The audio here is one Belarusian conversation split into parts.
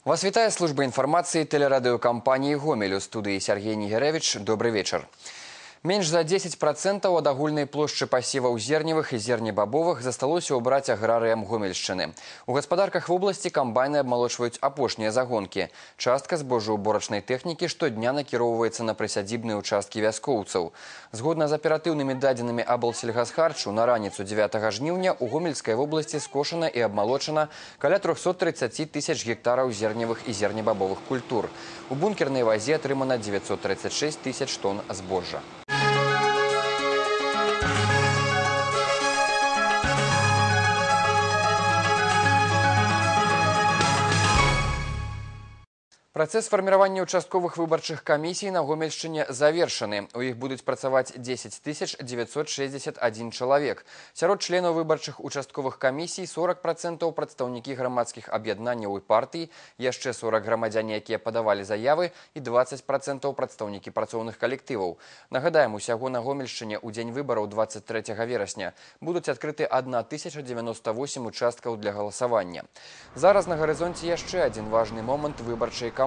Вас вітае служба інфармацыі тэлерадыёкампаніі «Гомель». У студыі Сергей Нігерэвіч. Добрый вечар. Менш за 10% ад агульнай плошчы пасеваў зерневых і зернебабовых засталося ўбраць аграрыям Гомельшчыны. У гаспадарках вобласці камбайны абмалочваюць апошнія загонкі. Частка збожжаўборачнай тэхнікі штодня накіроўваецца на прысядзібныя ўчасткі вяскоўцаў. Згодна з аператыўнымі дадзенымі аблсельгасхарчу, на раніцу 9 жніўня у Гомельскай вобласці скошана і абмалочана каля 330 тысяч гектараў зерневых і зернебабовых культур. У бункернай вазе атрымана 936 тысяч тонн збожжа. Працэс фарміравання участковых выбарчых камісій на Гомельшчыне завершаны. У іх будуць працаваць 10 961 чалавек. Сярод членаў выбарчых участковых камісій 40% прадстаўнікі грамадскіх аб'яднанняў і партый, яшчэ 40 грамадзяне, якія падавалі заявы, і 20% прадстаўнікі працоўных калектываў. Нагадаем, усяго на Гомельшчыне ў дзень выбараў 23 верасня будуць адкрыты 1098 участкаў для галасавання. Зараз на гарызонце яшчэ адзін важны момант выбарчай кампаніі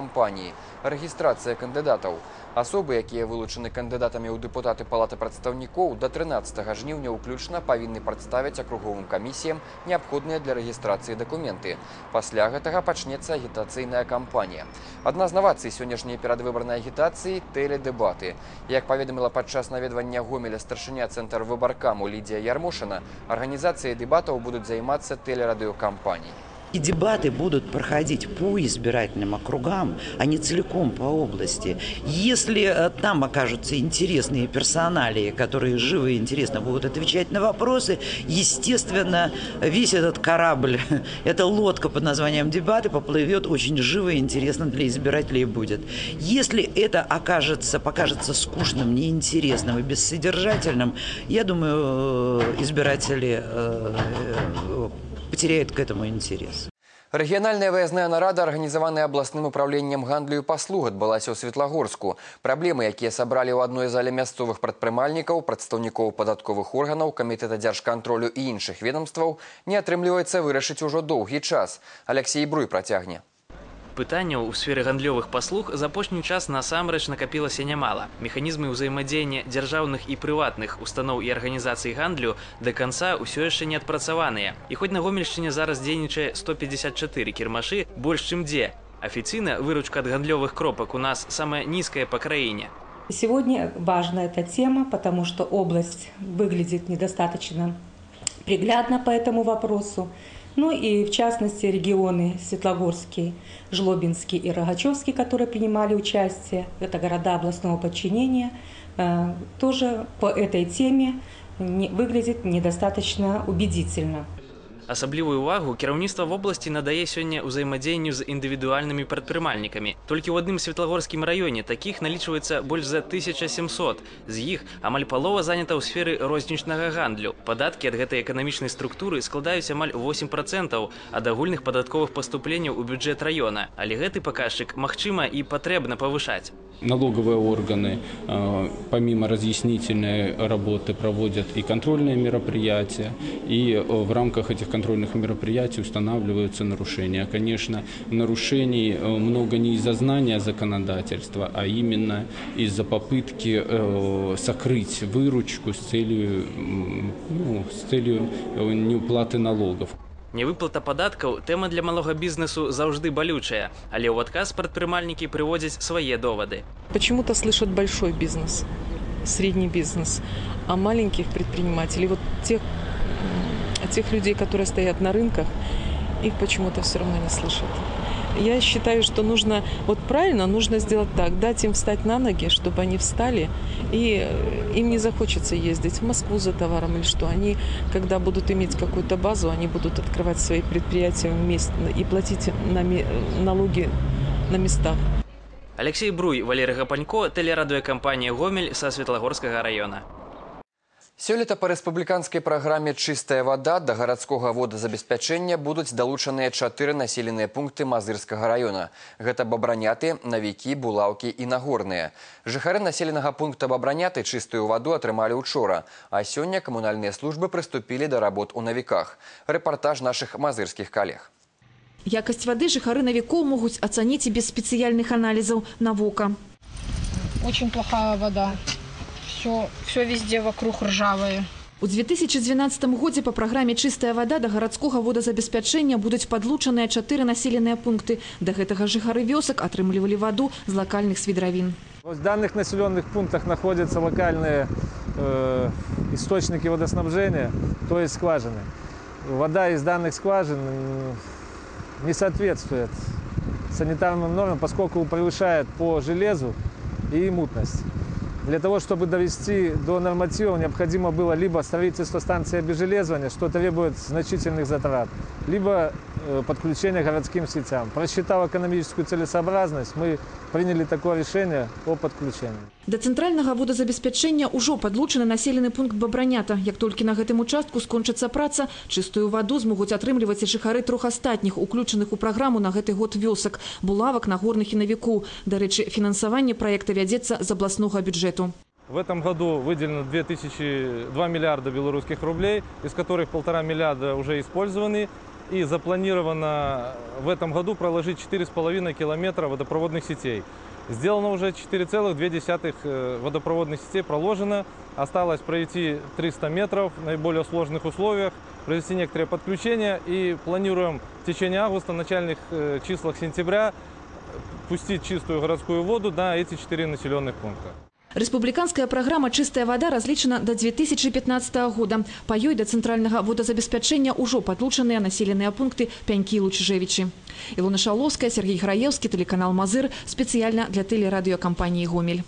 – рэгістрацыя кандыдатаў. Асобы, якія вылучаны кандыдатамі ў дэпутаты Палаты прадстаўнікоў, да 13 жніўня ўключна павінны прадставіць акруговым камісіям неабходныя для рэгістрацыі дакументы. Пасля гэтага пачнецца агітацыйная кампанія. Адна з навацый сённяшняй перадвыбарнай агітацыі – тэледэбаты. Як паведаміла падчас наведвання Гомеля старшыня цэнтр выбаркаму Лідія Ярмошына, арганізацыяй дэбатаў будуць займацца тэлерадыёкампаніі. И дебаты будут проходить по избирательным округам, а не целиком по области. Если там окажутся интересные персоналии, которые живо и интересно будут отвечать на вопросы, естественно, весь этот корабль, эта лодка под названием «Дебаты» поплывет очень живо и интересно для избирателей будет. Если это покажется скучным, неинтересным и бессодержательным, я думаю, избиратели потеряют к этому интерес. Рэгіянальная выязная нарада, арганізаваная абласным управленнем гандлю і паслуг, адбылася ў Светлагорску. Праблемы, якія сабралі ў адной зале мясцовых прадпрымальнікаў, прадстаўнікоў падатковых органаў, камітэта дзяржкантролю і іншых ведомстваў, не атрымліваецца вырашыць ужо доўгі час. Алексей Бруй працягне. Пытанняў у сферы гандлёвых паслуг за апошні час насамрэч накапілася нямала. Механізмы ўзаемадзеяння дзяржаўных і прыватных устаноў і арганізацый гандлю да канца ўсё яшчэ не адпрацаваныя. І хоць на Гомельшчыне зараз дзейнічае 154 кірмашы, больш чым дзе. Афіцыйна выручка ад гандлёвых кропак у нас самая нізкая па краіне. Сегодня важна эта тема, потому что область выглядит недостаточно приглядно по этому вопросу. Ну и в частности регионы Светлогорский, Жлобинский и Рогачевский, которые принимали участие, это города областного подчинения, тоже по этой теме выглядит недостаточно убедительно. Асаблівую увагу кіраўніцтва вобласці надае сёння ўзаемадзеянню з індывідуальнымі прадпрымальнікамі. Толькі ў адным Светлагорскім раёне такіх налічваецца больш за 1700. З іх амаль палова занята ў сферы рознічнага гандлю. Падаткі ад гэтай эканамічнай структуры складаюць амаль 8% ад агульных падатковых паступленняў у бюджэт раёна. Але гэты паказчык магчыма і патрэбна павышаць. Налоговые органы помимо разъяснительной работы проводят и контрольные мероприятия, и в рамках этих контрольных мероприятий устанавливаются нарушения. Конечно, нарушений много не из-за знания законодательства, а именно из-за попытки сокрыть выручку с целью неуплаты налогов. Невыплата падаткаў – тэма для малога бізнесу заўжды балючая, але ў адказ прадпрымальнікі прыводзяць свае довады. Почему-то слышат большой бизнес, средний бизнес, а маленьких предпринимателей, вот тех людей, которые стоят на рынках, их почему-то все равно не слышат. Я считаю, что нужно сделать так, дать им встать на ноги, чтобы они встали, и им не захочется ездить в Москву за товаром или что. Они, когда будут иметь какую-то базу, они будут открывать свои предприятия и платить налоги на местах. Алексей Бруй, Валерий Гапанько, тэлерадыёкампанія «Гомель» са Светлагорскага района. Сёлета па рэспубліканскай праграме «Чыстая вада» да гарадскога водазабеспячэння будуць далучаныя 4 населеныя пункты Мазырскага района. Гэта Бабраняты, Навікі, Булаўкі і Нагорныя. Жыхары населенага пункта Бабраняты чыстую ваду атрымалі учора, а сёння камунальныя службы прыступілі да работ у Навіках. Рэпартаж нашых мазырскіх калег. Якость воды жыхары навікоў могуць ацаніць і без спецыяльных анализов на вока. Очень плохая вода. Все везде вокруг ржавое. У 2012 годзе по программе «Чистая вода» до гарадскога водазабеспячэння будуць падлучаныя 4 населеныя пункты. До гэтага жыхары вёсак атрымлівалі воду з локальных свідравін. В данных населенных пунктах находятся локальные источники водоснабжения, то есть скважины. Вода из данных скважин не соответствует санитарным нормам, поскольку превышает по железу и мутность. Для того, чтобы довести до нормативов, необходимо было либо строительство станции обезжелезывания, что требует значительных затрат, либо подключение к городским сетям. Просчитав экономическую целесообразность, мы приняли такое решение о подключении. До центрального водозабеспячэння ўжо падлучаны населены пункт Бабранята. Як толькі на гэтым участку скончыцца праца, чыстую ваду змогуць атрымліваць і жыхары 3 астатніх, уключаных у праграму на гэты год вёсак, Булавак, Нагорных і Навіку. Дарэчы, фінансаванне праекта вядзецца з абласнога бюджэту. В этом году выделено 2 миллиарда белорусских рублей, из которых 1,5 миллиарда уже использованы. И запланировано в этом году проложить 4,5 километра водопроводных сетей. Сделано уже 4,2 водопроводных сетей проложено. Осталось пройти 300 метров в наиболее сложных условиях, провести некоторые подключения. И планируем в течение августа, начальных числах сентября пустить чистую городскую воду на эти 4 населенных пункта. Республиканская программа «Чистая вода» различена до 2015 года. По ёй до центрального водозабеспячэння ўжо падлучаныя населеныя пункты Пянькі і Лучжевічы. Илона Шаловская, Сергей Граевский, телеканал «Мазыр», специально для телерадиокомпании «Гомель».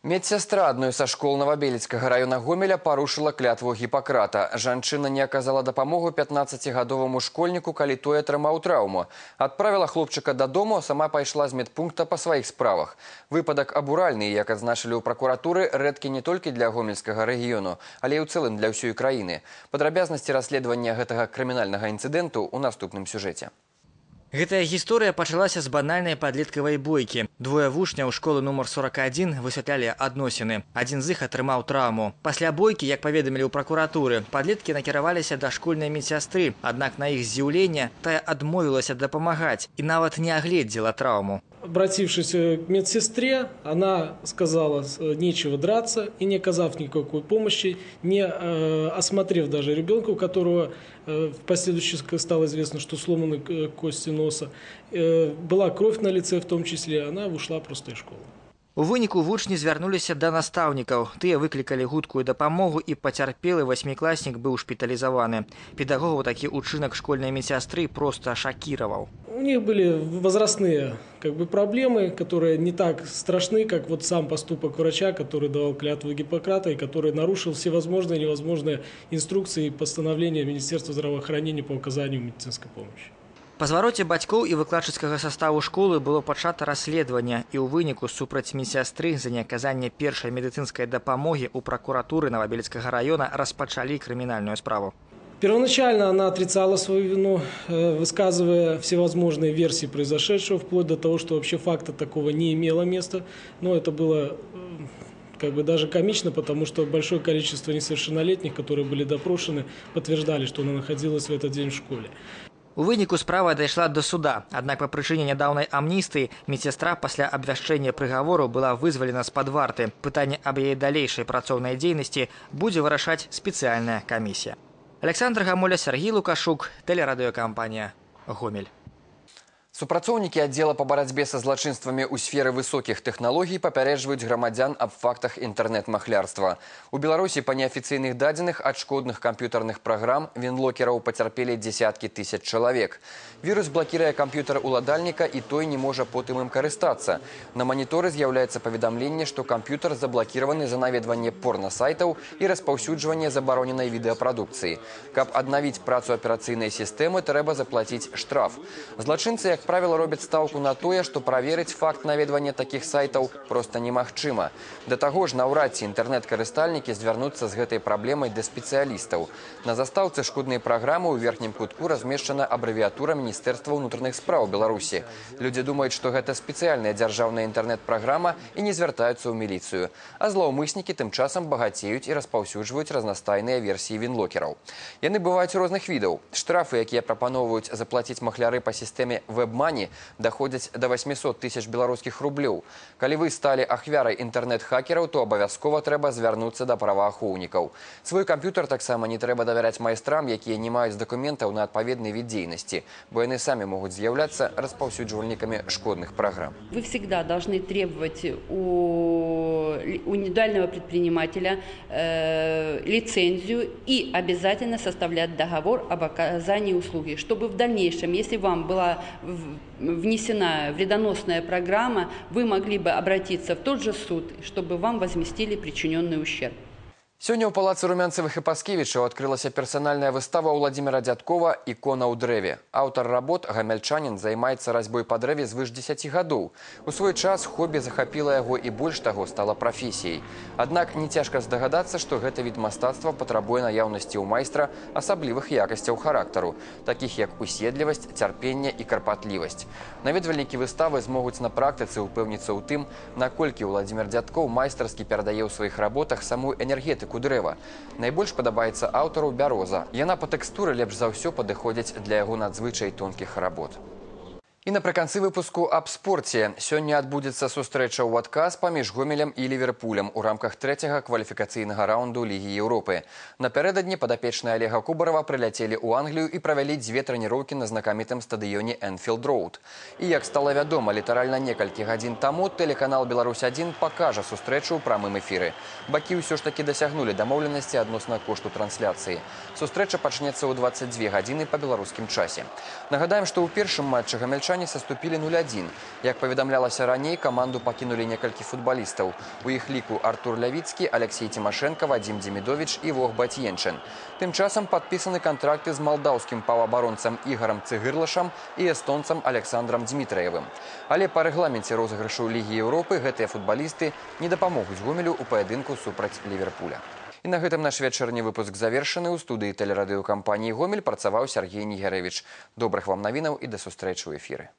Медсестра одной со школ Новобелецкага района Гомеля порушила клятву Гиппократа. Жанчына не оказала дапамогу 15-гадовому школьнику, калі той атрымаў траўму. Отправила хлопчика дадому, а сама пайшла з медпункта по своих справах. Выпадок абуральны, як адзначылі ў прокуратуры, рэдкі не толькі для гомельскага рэгіёну, але і ў цэлым для ўсёй краіны. Падрабязнасці расследавання гэтага крымінальнага інцыдэнту ў наступным сюжэце. Гэтая гісторыя пачалася з банальнай падлеткавай бойкі. Двое вучняў школы нумар 41 высвятлялі адносіны. Адзін з іх атрымаў траўму. Пасля бойкі, як паведамілі ў пракуратуры, падлеткі накіраваліся да школьнай медсястры, аднак на іх здзіўленне тая адмовілася дапамагаць і нават не агледзела траўму. Обратившись к медсестре, она сказала, нечего драться, и не оказав никакой помощи, не осмотрев даже ребенка, у которого впоследствии стало известно, что сломаны кости носа, была кровь на лице в том числе, она ушла просто из школы. У выніку вучні звярнуліся да настаўнікаў. Тыя выклікалі хуткую дапамогу і пацярпелы 8-класнік быў шпіталізаваны. Педагогаў такі учынак школьнай медсястры просто шакіраваў. У них были возрастные проблемы, которые не так страшны, как вот сам поступок врача, который давал клятву Гиппократа и который нарушил все возможные и невозможные инструкции и постановления Министерства здравоохранения по оказанию медицинской помощи. Па звароце бацькоў і выкладчыцкага саставу школы было пачата расследаванне, і ў выніку супраць медсястры за неаказанне першай медыцынскай дапамогі ў пракуратуры Новобелецкага района распачалі крымінальную справу. Первоначально она отрицала свою вину, высказывая всевозможные версии произошедшего, вплоть до того, что вообще факта такого не имело места. Но это было даже комично, потому что большое количество несовершеннолетних, которые были допрошены, подтверждали, что она находилась в этот день в школе. У выніку справа дайшла до суда, аднак па прычыне нядаўнай амністыі медсястра пасля абвяшчэння прыгавору была вызвалена з-пад варты. Пытанне аб яе далейшай працоўнай дзейнасці будзе вырашаць спецыяльная камісія. Александр Гамоля, Сергей Лукашук, телерадиокомпания «Гомель». Супрацоўнікі аддзела па барацьбе са злачынствамі ў сферы высокіх тэхналогій папярэджваюць грамадзян аб фактах інтэрнэт-махлярства. У Беларусі па неафіцыйных дадзеных ад шкодных камп'ютарных праграм вінлокераў пацярпелі дзесяткі тысяч чалавек. Вірус блакіруе камп'ютар уладальніка, і той не можа потым ім карыстацца. На маніторы з'яўляецца паведамленне, што камп'ютар заблакіраваны за наведванне порна-сайтаў і распаўсюджванне забароненай відэапрадукцыі. Каб аднавіць працу аперацыйнай сістэмы, трэба заплаціць штраф. Злачынцы, як правіла, робяць стаўку на тое, што праверыць факт наведвання такіх сайтаў проста немагчыма. Да таго ж, наўрад ці інтэрнэт-карыстальнікі звярнуцца з гэтай праблемай да спецыялістаў. На застаўцы шкоднай праграмы ў верхнім кутку размешчана абрэвіатура Міністэрства ўнутраных спраў Беларусі. Людзі думаюць, што гэта спецыяльная дзяржаўная інтэрнэт-праграма і не звяртаюцца ў міліцыю. А злаўмыснікі тым часам багацеюць і распаўсюджваюць разнастайныя версіі вінлокераў. Яны бываюць розных відаў. Штрафы, якія прапаноўваюць заплаціць махляры па сістэме WebMoney, даходзяць до 800 тысяч беларускіх рублёў. Калі вы сталі ахвярай інтэрнэт-хакераў, то абавязкова трэба звярнуцца да праваахоўнікаў. Свой камп'ютар таксама не трэба давяряць майстрам, якія не маюць дакументаў на адпаведны від дзейнасці, бо яны самі могуць з'яўляцца распаўсюджвальнікамі шкодных программ. Вы всегда должны требовать у индивидуального предпринимателя лицензию и обязательно составлять договор об оказании услуги, чтобы в дальнейшем, если вам была внесена вредоносная программа, вы могли бы обратиться в тот же суд, чтобы вам возместили причиненный ущерб. Сёння ў палацы Румянцевых і Паскевічаў адкрылася персанальная выстава Владимира Дядкова «Ікона ў дрэве». Аўтар работ, гамяльчанін, займаецца разьбой па дрэве звыш 10 гадоў. У свой час хобі захапіла яго і больш таго стала прафесіяй. Аднак не цяжка здагадацца, што гэты від мастацтва патрабуе наяўнасці ў майстра асаблівых якасцяў характару, такіх як уседлівасць, цярпенне і карпатлівасць. Наведвальнікі выставы змогуць на практыцы ўпэўніцца ў тым, наколькі Владимир Дядков майстарскі перадае ў сваіх работах саму энергетыку дрэва. Найбольш падабаецца аўтару бяроза. Яна па тэкстуры лепш за ўсё падыходзіць для яго надзвычай тонкіх работ. І напрыканцы выпуску аб спорце. Сёння адбудзецца сустрэча ў адказ паміж Гомелем і Ливерпулем у рамках трэцяга кваліфікацыйнага раунду Лігі Еўропы. Напярэдадні падапечныя Олега Кубарова прыляцелі ў Англію і правялі 2 трэніроўкі на знакамітым стадыёне Энфілд Роуд. І як стала вядома, літаральна некалькі гадзін таму тэлеканал «Беларусь-1» пакажа сустрэчу ў прамым эфіры. Бакі ўсё ж такі дасягнулі дамоўленасці адносна кошту трансляцыі. Сустрэча пачнецца ў 22 гадзіны па беларускім часе. Нагадаем, што ў першым матчы гамяльчане саступілі 0-1. Як паведамлялася раней, каманду пакінулі некалькі футбалістаў. У іх ліку Артур Лявіцкі, Алексей Тимошенко, Вадим Демидович і Вог Батьенчын. Тым часам падпісаны кантракты з малдаўскім паўабаронцам Ігорам Цыгырлашам і эстонцам Александром Дмітраевым. Але па рэгламенце розыгрышу Лігі Еўропы гэтыя футбалісты не дапамогуць Гомелю ў паядынку супраць Ливерпуля. І на гэтым наш вечарні выпуск завершаны. У студыі тэлерадыёкампаніі «Гомель» працаваў Сергей Нігерэвіч. Добрых вам навінаў і да сустрэчы ў эфіры.